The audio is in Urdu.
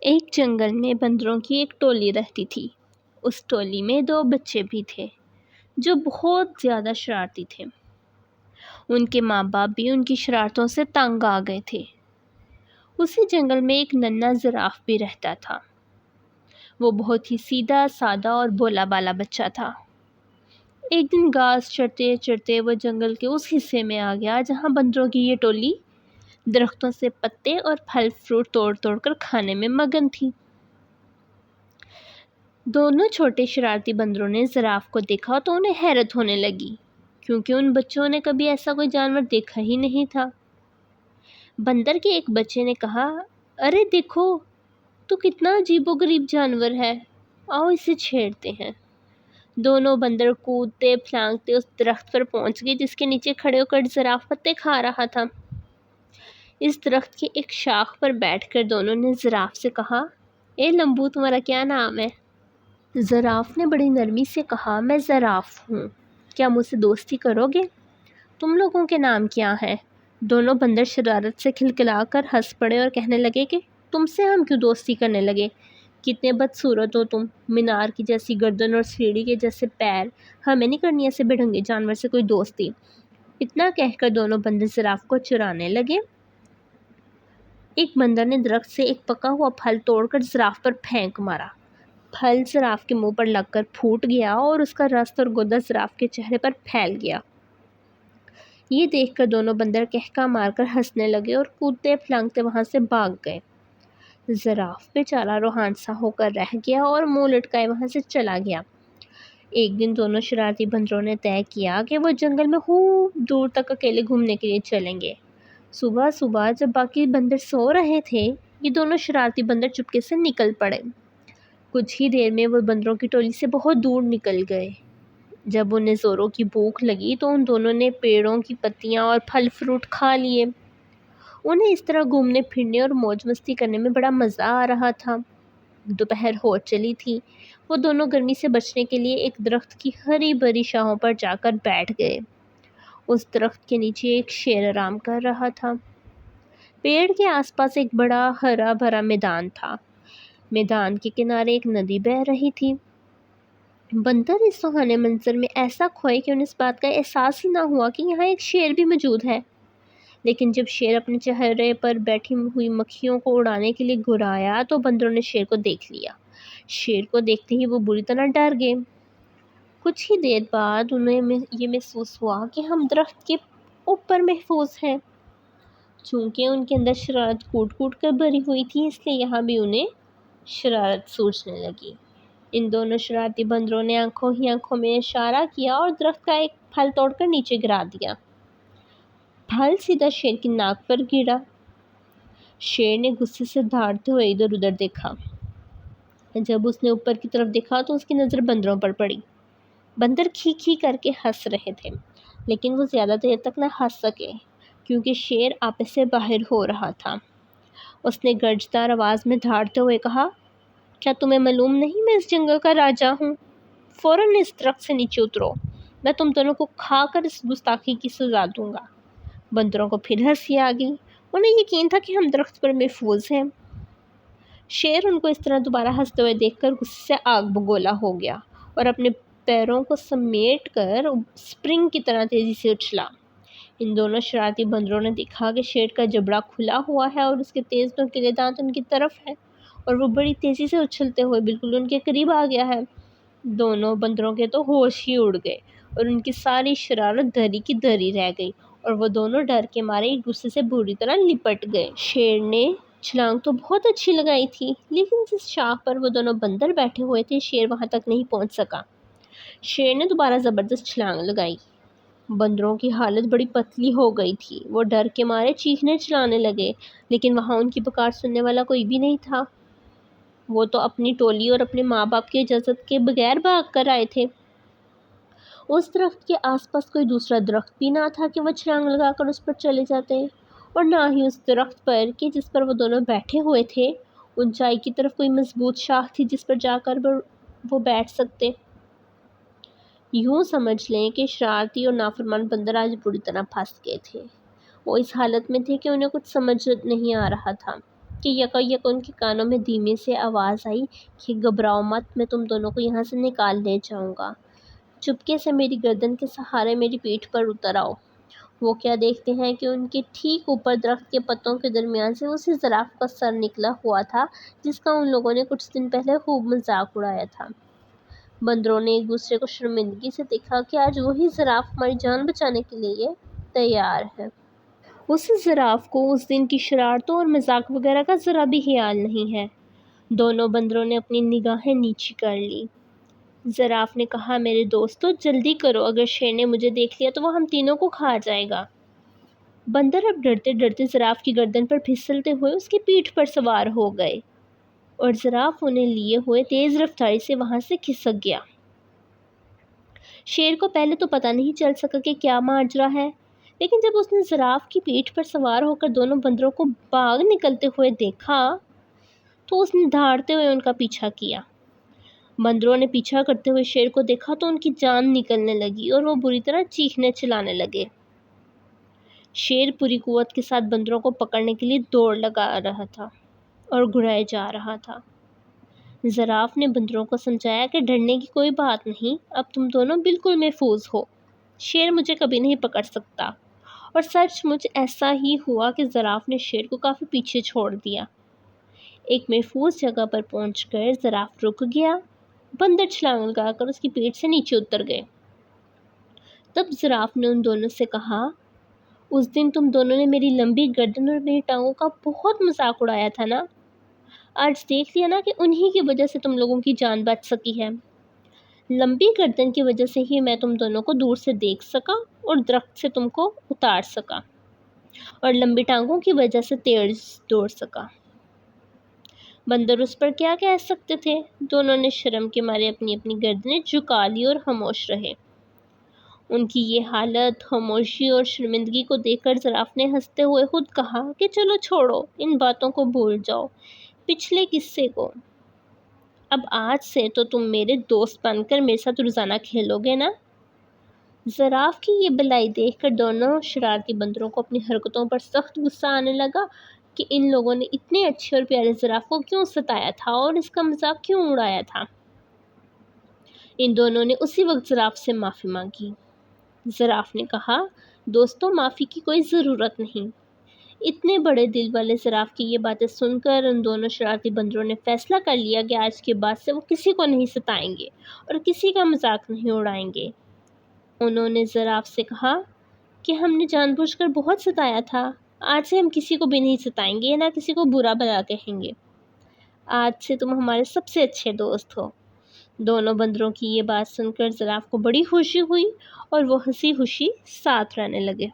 ایک جنگل میں بندروں کی ایک ٹولی رہتی تھی۔ اس ٹولی میں 2 بچے بھی تھے جو بہت زیادہ شرارتی تھے۔ ان کے ماں باپ بھی ان کی شرارتوں سے تنگ آ گئے تھے۔ اسی جنگل میں ایک ننھا زراف بھی رہتا تھا۔ وہ بہت ہی سیدھا سادہ اور بولا بالا بچہ تھا۔ ایک دن گھاس چرتے چرتے وہ جنگل کے اس حصے میں آ گیا جہاں بندروں کی یہ ٹولی درختوں سے پتے اور پھل فروٹ توڑ توڑ کر کھانے میں مگن تھی۔ دونوں چھوٹے شرارتی بندروں نے زراف کو دیکھا تو انہیں حیرت ہونے لگی، کیونکہ ان بچوں نے کبھی ایسا کوئی جانور دیکھا ہی نہیں تھا۔ بندر کے ایک بچے نے کہا، "ارے دیکھو، تو کتنا عجیب و غریب جانور ہے، آؤ اسے چھیڑتے ہیں۔" دونوں بندر کودتے پھلانگتے اس درخت پر پہنچ گئے جس کے نیچے کھڑے ہو کر زراف پتے کھا رہا تھا۔ اس درخت کی ایک شاخ پر بیٹھ کر دونوں نے زراف سے کہا، "اے لمبو، تمہارا کیا نام ہے؟" زراف نے بڑی نرمی سے کہا، "میں زراف ہوں، کیا مجھ سے دوستی کرو گے؟ تم لوگوں کے نام کیا ہیں؟" دونوں بندر شرارت سے کھلکھلا کر ہنس پڑے اور کہنے لگے کہ تم سے ہم کیوں دوستی کرنے لگے؟ کتنے بدصورت ہو تم، مینار کی جیسی گردن اور سیڑھی کے جیسے پیر، ہمیں نہیں کرنی ایسے بھڑنگے جانور سے کوئی دوستی۔ اتنا کہہ کر دونوں بندر زراف کو چرانے لگے۔ ایک بندر نے درخت سے ایک پکا ہوا پھل توڑ کر زراف پر پھینک مارا۔ پھل زراف کے منہ پر لگ کر پھوٹ گیا اور اس کا رس اور گودا زراف کے چہرے پر پھیل گیا۔ یہ دیکھ کر دونوں بندر کہکا مار کر ہنسنے لگے اور کودتے پھلانگتے وہاں سے بھاگ گئے۔ زراف بیچارہ روحان سا ہو کر رہ گیا اور منہ لٹکائے وہاں سے چلا گیا۔ ایک دن دونوں شرارتی بندروں نے طے کیا کہ وہ جنگل میں خوب دور تک اکیلے گھومنے کے لیے چلیں گے۔ صبح صبح جب باقی بندر سو رہے تھے، یہ دونوں شرارتی بندر چپکے سے نکل پڑے۔ کچھ ہی دیر میں وہ بندروں کی ٹولی سے بہت دور نکل گئے۔ جب انہیں زوروں کی بھوک لگی تو ان دونوں نے پیڑوں کی پتیاں اور پھل فروٹ کھا لیے۔ انہیں اس طرح گھومنے پھرنے اور موج مستی کرنے میں بڑا مزہ آ رہا تھا۔ دوپہر ہو چلی تھی۔ وہ دونوں گرمی سے بچنے کے لیے ایک درخت کی ہری بھری شاخوں پر جا کر بیٹھ گئے۔ اس درخت کے نیچے ایک شیر آرام کر رہا تھا۔ پیڑ کے آس پاس ایک بڑا ہرا بھرا میدان تھا۔ میدان کے کنارے ایک ندی بہہ رہی تھی۔ بندر اس سہانے منظر میں ایسا کھوئے کہ انہیں اس بات کا احساس ہی نہ ہوا کہ یہاں ایک شیر بھی موجود ہے۔ لیکن جب شیر اپنے چہرے پر بیٹھی ہوئی مکھیوں کو اڑانے کے لیے گھرایا تو بندروں نے شیر کو دیکھ لیا۔ شیر کو دیکھتے ہی وہ بری طرح ڈر گئے۔ کچھ ہی دیر بعد انہیں یہ محسوس ہوا کہ ہم درخت کے اوپر محفوظ ہیں۔ چونکہ ان کے اندر شرارت کوٹ کوٹ کر بھری ہوئی تھی، اس لیے یہاں بھی انہیں شرارت سوچنے لگی۔ ان دونوں شرارتی بندروں نے آنکھوں ہی آنکھوں میں اشارہ کیا اور درخت کا ایک پھل توڑ کر نیچے گرا دیا۔ پھل سیدھا شیر کی ناک پر گرا۔ شیر نے غصے سے دھاڑتے ہوئے ادھر ادھر دیکھا۔ جب اس نے اوپر کی طرف دیکھا تو اس کی نظر بندروں پر پڑی۔ بندر کھی کھی کر کے ہنس رہے تھے، لیکن وہ زیادہ دیر تک نہ ہنس سکے کیونکہ شیر آپے سے باہر ہو رہا تھا۔ اس نے گرجدار آواز میں دھاڑتے ہوئے کہا، "کیا تمہیں معلوم نہیں میں اس جنگل کا راجا ہوں؟ فوراً اس درخت سے نیچے اترو، میں تم دونوں کو کھا کر اس گستاخی کی سزا دوں گا۔" بندروں کو پھر ہنسی آ گئی۔ انہیں یقین تھا کہ ہم درخت پر محفوظ ہیں۔ شیر ان کو اس طرح دوبارہ ہنستے ہوئے دیکھ کر غصے سے آگ بگولا ہو گیا اور اپنے پیروں کو سمیٹ کر اسپرنگ کی طرح تیزی سے اچھلا۔ ان دونوں شرارتی بندروں نے دیکھا کہ شیر کا جبڑا کھلا ہوا ہے اور اس کے تیز نوکیلے دانت ان کی طرف ہیں اور وہ بڑی تیزی سے اچھلتے ہوئے بالکل ان کے قریب آ گیا ہے۔ دونوں بندروں کے تو ہوش ہی اڑ گئے اور ان کی ساری شرارت دھری کی دھری رہ گئی اور وہ دونوں ڈر کے مارے ایک دوسرے سے بری طرح لپٹ گئے۔ شیر نے چھلانگ تو بہت اچھی لگائی تھی، لیکن جس شاخ پر وہ دونوں بندر بیٹھے ہوئے تھے شیر وہاں تک نہیں پہنچ سکا۔ شیر نے دوبارہ زبردست چھلانگ لگائی۔ بندروں کی حالت بڑی پتلی ہو گئی تھی۔ وہ ڈر کے مارے چیخنے چلانے لگے، لیکن وہاں ان کی پکار سننے والا کوئی بھی نہیں تھا۔ وہ تو اپنی ٹولی اور اپنے ماں باپ کی اجازت کے بغیر بھاگ کر آئے تھے۔ اس درخت کے آس پاس کوئی دوسرا درخت بھی نہ تھا کہ وہ چھلانگ لگا کر اس پر چلے جاتے، اور نہ ہی اس درخت پر کہ جس پر وہ دونوں بیٹھے ہوئے تھے اونچائی کی طرف کوئی مضبوط شاخ تھی جس پر جا کر وہ بیٹھ سکتے۔ یوں سمجھ لیں کہ شرارتی اور نافرمان بندر آج بری طرح پھنس گئے تھے۔ وہ اس حالت میں تھے کہ انہیں کچھ سمجھ نہیں آ رہا تھا۔ کہ یک ان کے کانوں میں دھیمے سے آواز آئی کہ گھبراؤ مت، میں تم دونوں کو یہاں سے نکال لے جاؤں گا، چپکے سے میری گردن کے سہارے میری پیٹھ پر اتر آؤ۔ وہ کیا دیکھتے ہیں کہ ان کے ٹھیک اوپر درخت کے پتوں کے درمیان سے اسی زراف کا سر نکلا ہوا تھا جس کا ان لوگوں نے کچھ دن پہلے خوب مذاق اڑایا تھا۔ بندروں نے ایک دوسرے کو شرمندگی سے دیکھا کہ آج وہی زراف ہماری جان بچانے کے لیے تیار ہے۔ اس زراف کو اس دن کی شرارتوں اور مذاق وغیرہ کا ذرا بھی خیال نہیں ہے۔ دونوں بندروں نے اپنی نگاہیں نیچی کر لی۔ زراف نے کہا، میرے دوستو جلدی کرو، اگر شیر نے مجھے دیکھ لیا تو وہ ہم تینوں کو کھا جائے گا۔ بندر اب ڈرتے ڈرتے زراف کی گردن پر پھسلتے ہوئے اس کی پیٹھ پر سوار ہو گئے اور زراف انہیں لیے ہوئے تیز رفتاری سے وہاں سے کھسک گیا۔ شیر کو پہلے تو پتہ نہیں چل سکا کہ کیا ماجرا ہے، لیکن جب اس نے زراف کی پیٹھ پر سوار ہو کر دونوں بندروں کو باغ نکلتے ہوئے دیکھا تو اس نے دھاڑتے ہوئے ان کا پیچھا کیا۔ بندروں نے پیچھا کرتے ہوئے شیر کو دیکھا تو ان کی جان نکلنے لگی اور وہ بری طرح چیخنے چلانے لگے۔ شیر پوری قوت کے ساتھ بندروں کو پکڑنے کے لیے دوڑ لگا رہا تھا اور گھڑائے جا رہا تھا۔ زراف نے بندروں کو سمجھایا کہ ڈرنے کی کوئی بات نہیں، اب تم دونوں بالکل محفوظ ہو، شیر مجھے کبھی نہیں پکڑ سکتا۔ اور سچ مچ ایسا ہی ہوا کہ زراف نے شیر کو کافی پیچھے چھوڑ دیا۔ ایک محفوظ جگہ پر پہنچ کر زراف رک گیا۔ بندر چھلانگ لگا کر اس کی پیٹھ سے نیچے اتر گئے۔ تب زراف نے ان دونوں سے کہا، اس دن تم دونوں نے میری لمبی گردن اور میری ٹانگوں کا بہت مذاق اڑایا تھا نا؟ آج دیکھ لیا نا کہ انہی کی وجہ سے تم لوگوں کی جان بچ سکی ہے۔ لمبی گردن کی وجہ سے ہی میں تم دونوں کو دور سے دیکھ سکا اور درخت سے تم کو اتار سکا، اور لمبی ٹانگوں کی وجہ سے تیز دوڑ سکا۔ بندر اس پر کیا کہہ سکتے تھے؟ دونوں نے شرم کے مارے اپنی اپنی گردنیں جھکا لی اور خاموش رہے۔ ان کی یہ حالت، خاموشی اور شرمندگی کو دیکھ کر زراف نے ہنستے ہوئے خود کہا کہ چلو چھوڑو، ان باتوں کو بھول جاؤ، پچھلے قصے کو۔ اب آج سے تو تم میرے دوست بن کر میرے ساتھ روزانہ کھیلو گے نا؟ زراف کی یہ بلائی دیکھ کر دونوں شرارتی بندروں کو اپنی حرکتوں پر سخت غصہ آنے لگا کہ ان لوگوں نے اتنے اچھے اور پیارے زراف کو کیوں ستایا تھا اور اس کا مذاق کیوں اڑایا تھا۔ ان دونوں نے اسی وقت زراف سے معافی مانگی۔ زراف نے کہا، دوستو معافی کی کوئی ضرورت نہیں۔ اتنے بڑے دل والے زراف کی یہ باتیں سن کر ان دونوں شرارتی بندروں نے فیصلہ کر لیا کہ آج کے بعد سے وہ کسی کو نہیں ستائیں گے اور کسی کا مذاق نہیں اڑائیں گے۔ انہوں نے زراف سے کہا کہ ہم نے جان بوجھ کر بہت ستایا تھا، آج سے ہم کسی کو بھی نہیں ستائیں گے، نہ کسی کو برا بھلا کہیں گے۔ آج سے تم ہمارے سب سے اچھے دوست ہو۔ دونوں بندروں کی یہ بات سن کر زراف کو بڑی خوشی ہوئی اور وہ ہنسی خوشی ساتھ رہنے لگے۔